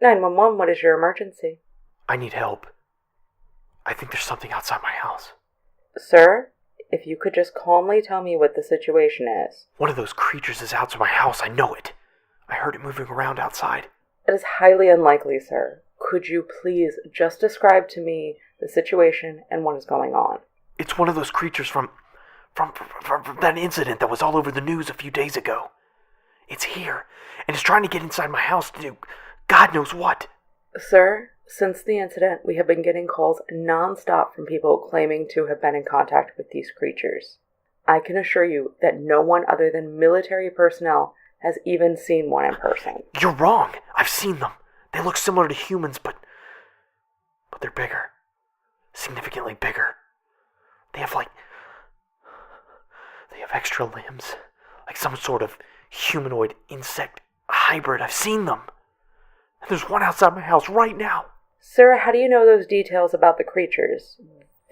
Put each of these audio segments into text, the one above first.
911, what is your emergency? I need help. I think there's something outside my house. Sir, if you could just calmly tell me what the situation is. One of those creatures is outside my house, I know it. I heard it moving around outside. It is highly unlikely, sir. Could you please just describe to me the situation and what is going on? It's one of those creatures from that incident that was all over the news a few days ago. It's here, and it's trying to get inside my house to do God knows what. Sir, since the incident, we have been getting calls non-stop from people claiming to have been in contact with these creatures. I can assure you that no one other than military personnel has even seen one in person. You're wrong. I've seen them. They look similar to humans, but they're bigger. Significantly bigger. They have extra limbs. Like some sort of humanoid insect hybrid. I've seen them. And there's one outside my house right now. Sir, how do you know those details about the creatures?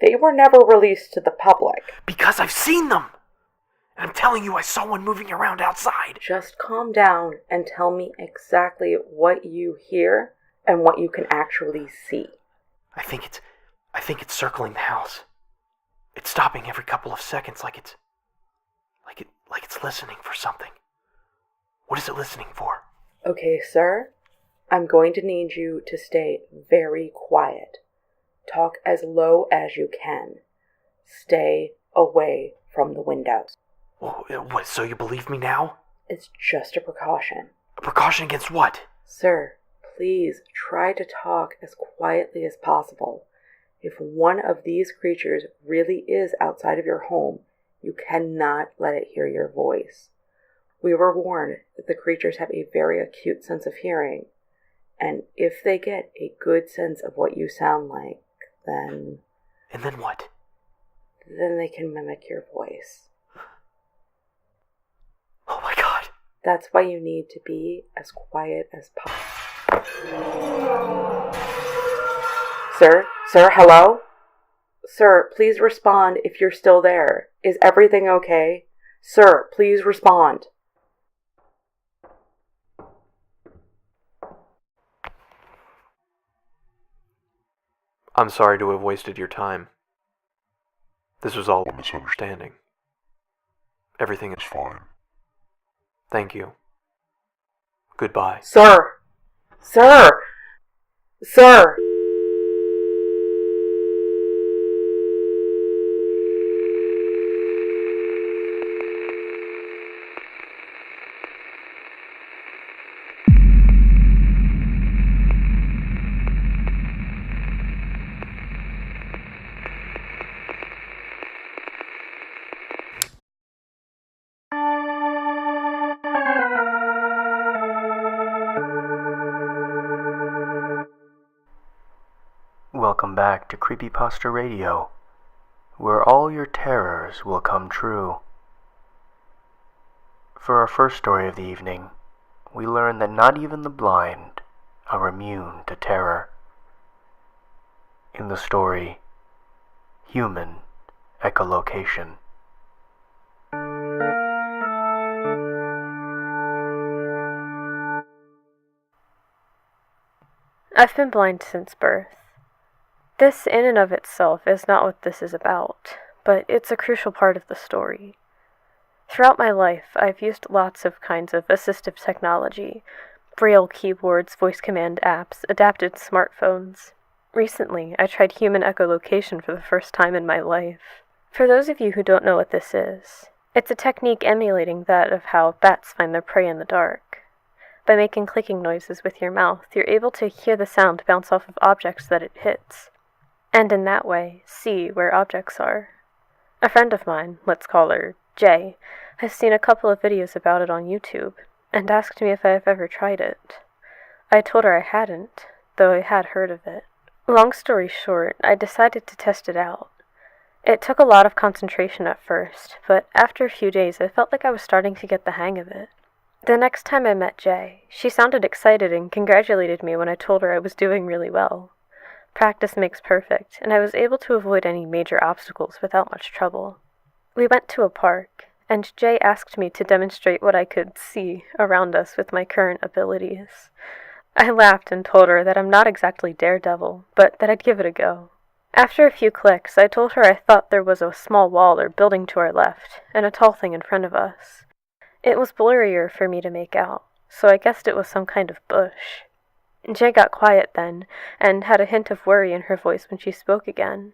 They were never released to the public. Because I've seen them. And I'm telling you, I saw one moving around outside. Just calm down and tell me exactly what you hear and what you can actually see. I think it's circling the house. It's stopping every couple of seconds like it's listening for something. What is it listening for? Okay, sir. I'm going to need you to stay very quiet. Talk as low as you can. Stay away from the windows. What, so you believe me now? It's just a precaution. A precaution against what? Sir, please try to talk as quietly as possible. If one of these creatures really is outside of your home, you cannot let it hear your voice. We were warned that the creatures have a very acute sense of hearing, and if they get a good sense of what you sound like, then... And then what? Then they can mimic your voice. Oh my God. That's why you need to be as quiet as possible. Sir, hello? Sir, please respond if you're still there. Is everything okay? Sir, please respond. I'm sorry to have wasted your time. This was all a misunderstanding. Everything is fine. Thank you. Goodbye. Sir! Sir! Sir! Welcome back to Creepypasta Radio, where all your terrors will come true. For our first story of the evening, we learn that not even the blind are immune to terror. In the story, Human Echolocation. I've been blind since birth. This in and of itself is not what this is about, but it's a crucial part of the story. Throughout my life, I've used lots of kinds of assistive technology, braille keyboards, voice command apps, adapted smartphones. Recently, I tried human echolocation for the first time in my life. For those of you who don't know what this is, it's a technique emulating that of how bats find their prey in the dark. By making clicking noises with your mouth, you're able to hear the sound bounce off of objects that it hits, and in that way, see where objects are. A friend of mine, let's call her Jay, has seen a couple of videos about it on YouTube, and asked me if I've ever tried it. I told her I hadn't, though I had heard of it. Long story short, I decided to test it out. It took a lot of concentration at first, but after a few days I felt like I was starting to get the hang of it. The next time I met Jay, she sounded excited and congratulated me when I told her I was doing really well. Practice makes perfect, and I was able to avoid any major obstacles without much trouble. We went to a park, and Jay asked me to demonstrate what I could see around us with my current abilities. I laughed and told her that I'm not exactly Daredevil, but that I'd give it a go. After a few clicks, I told her I thought there was a small wall or building to our left, and a tall thing in front of us. It was blurrier for me to make out, so I guessed it was some kind of bush. Jay got quiet then, and had a hint of worry in her voice when she spoke again.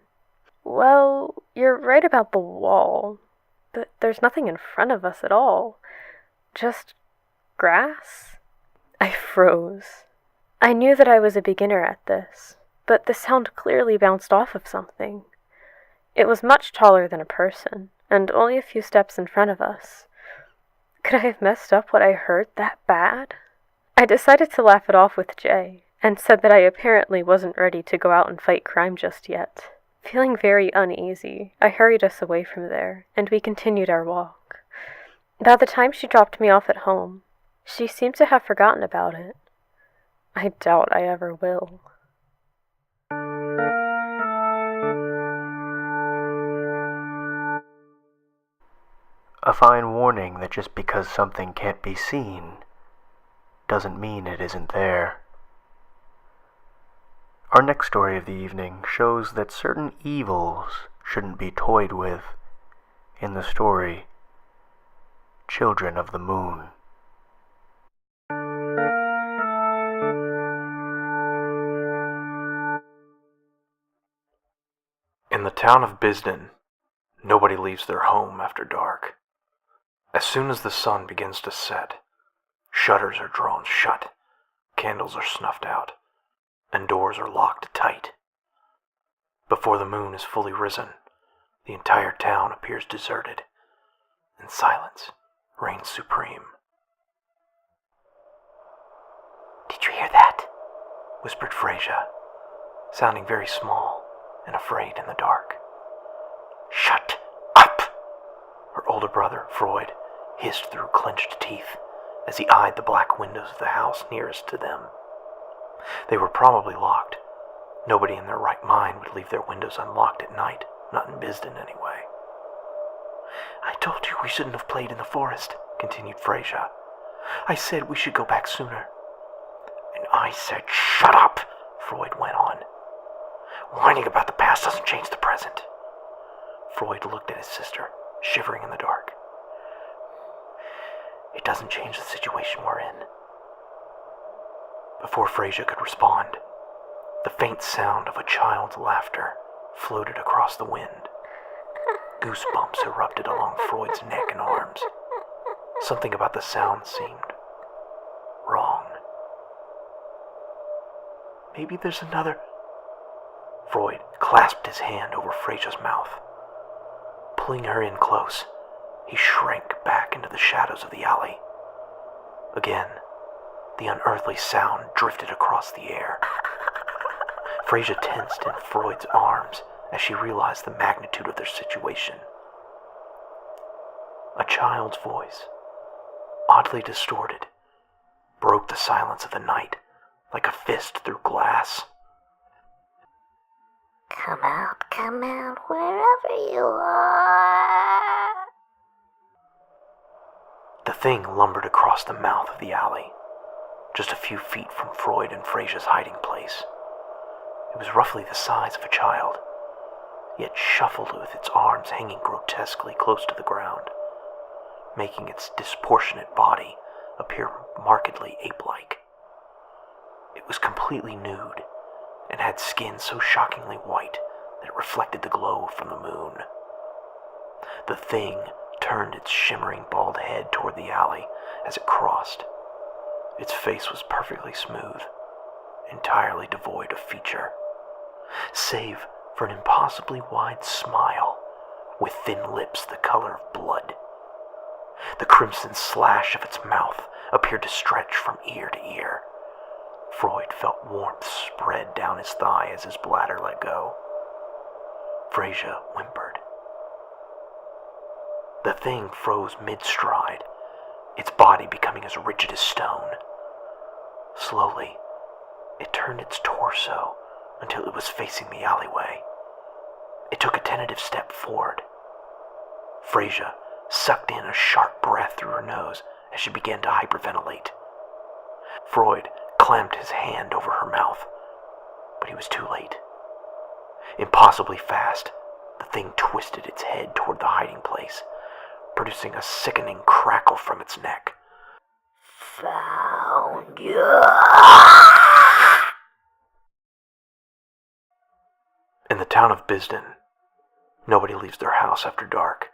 Well, you're right about the wall, but there's nothing in front of us at all. Just grass? I froze. I knew that I was a beginner at this, but the sound clearly bounced off of something. It was much taller than a person, and only a few steps in front of us. Could I have messed up what I heard that bad? I decided to laugh it off with Jay, and said that I apparently wasn't ready to go out and fight crime just yet. Feeling very uneasy, I hurried us away from there, and we continued our walk. By the time she dropped me off at home, she seemed to have forgotten about it. I doubt I ever will. A fine warning that just because something can't be seen doesn't mean it isn't there. Our next story of the evening shows that certain evils shouldn't be toyed with in the story Children of the Moon. In the town of Bisden, nobody leaves their home after dark. As soon as the sun begins to set, shutters are drawn shut, candles are snuffed out, and doors are locked tight. Before the moon is fully risen, the entire town appears deserted, and silence reigns supreme. "Did you hear that?" whispered Frasier, sounding very small and afraid in the dark. "Shut up!" her older brother, Freud, hissed through clenched teeth as he eyed the black windows of the house nearest to them. They were probably locked. Nobody in their right mind would leave their windows unlocked at night, not in Bisden anyway. "I told you we shouldn't have played in the forest," continued Frasier. "I said we should go back sooner." "And I said shut up," Freud went on. "Whining about the past doesn't change the present." Freud looked at his sister, shivering in the dark. "It doesn't change the situation we're in." Before Frasier could respond, the faint sound of a child's laughter floated across the wind. Goosebumps erupted along Freud's neck and arms. Something about the sound seemed wrong. "Maybe there's another..." Freud clasped his hand over Frasier's mouth. Pulling her in close, he shrank back into the shadows of the alley. Again, the unearthly sound drifted across the air. Frasier tensed in Freud's arms as she realized the magnitude of their situation. A child's voice, oddly distorted, broke the silence of the night like a fist through glass. Come out, wherever you are." The thing lumbered across the mouth of the alley, just a few feet from Freud and Frasier's hiding place. It was roughly the size of a child, yet shuffled with its arms hanging grotesquely close to the ground, making its disproportionate body appear markedly ape-like. It was completely nude, and had skin so shockingly white that it reflected the glow from the moon. The thing turned its shimmering bald head toward the alley as it crossed. Its face was perfectly smooth, entirely devoid of feature, save for an impossibly wide smile with thin lips the color of blood. The crimson slash of its mouth appeared to stretch from ear to ear. Freud felt warmth spread down his thigh as his bladder let go. Frasier whimpered. The thing froze mid-stride, its body becoming as rigid as stone. Slowly, it turned its torso until it was facing the alleyway. It took a tentative step forward. Frasier sucked in a sharp breath through her nose as she began to hyperventilate. Freud clamped his hand over her mouth, but he was too late. Impossibly fast, the thing twisted its head toward the hiding place, producing a sickening crackle from its neck. Found you. In the town of Bisden, nobody leaves their house after dark.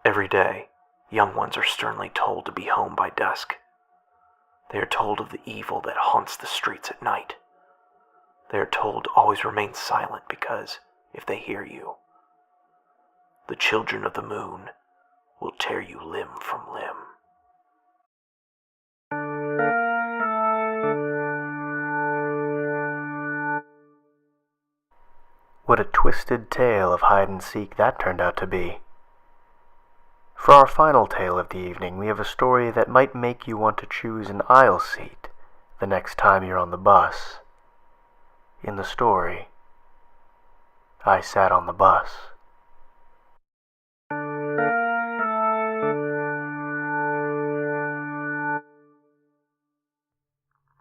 Every day, young ones are sternly told to be home by dusk. They are told of the evil that haunts the streets at night. They are told to always remain silent because, if they hear you, the children of the moon will tear you limb from limb. What a twisted tale of hide and seek that turned out to be. For our final tale of the evening, we have a story that might make you want to choose an aisle seat the next time you're on the bus. In the story, I sat on the bus.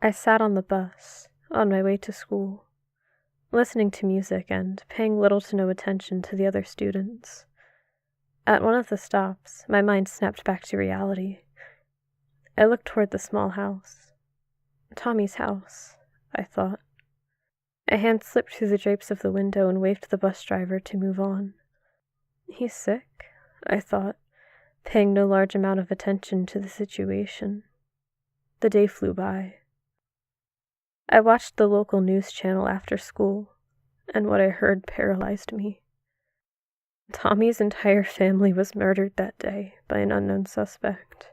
I sat on the bus, on my way to school, listening to music and paying little to no attention to the other students. At one of the stops, my mind snapped back to reality. I looked toward the small house. Tommy's house, I thought. A hand slipped through the drapes of the window and waved the bus driver to move on. He's sick, I thought, paying no large amount of attention to the situation. The day flew by. I watched the local news channel after school, and what I heard paralyzed me. Tommy's entire family was murdered that day by an unknown suspect.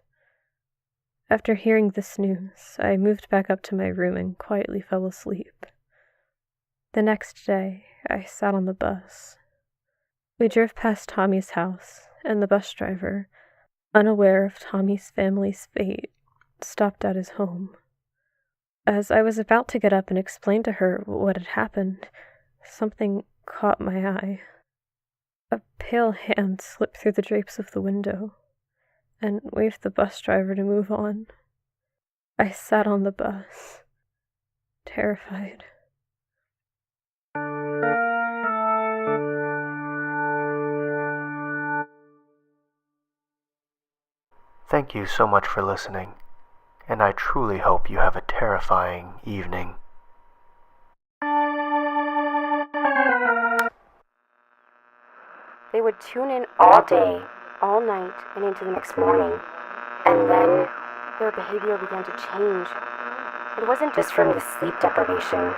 After hearing this news, I moved back up to my room and quietly fell asleep. The next day, I sat on the bus. We drove past Tommy's house, and the bus driver, unaware of Tommy's family's fate, stopped at his home. As I was about to get up and explain to her what had happened, something caught my eye. A pale hand slipped through the drapes of the window and waved the bus driver to move on. I sat on the bus, terrified. Thank you so much for listening, and I truly hope you have a terrifying evening. They would tune in all day, all night, and into the next morning. And then their behavior began to change. It wasn't just from the sleep deprivation.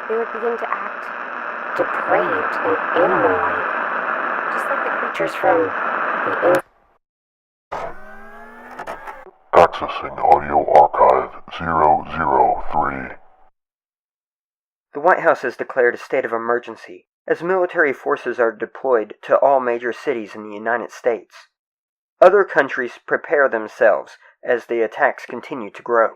They would begin to act depraved and animal-like, just like the creatures from the Accessing Audio Archive 003. The White House has declared a state of emergency as military forces are deployed to all major cities in the United States. Other countries prepare themselves as the attacks continue to grow.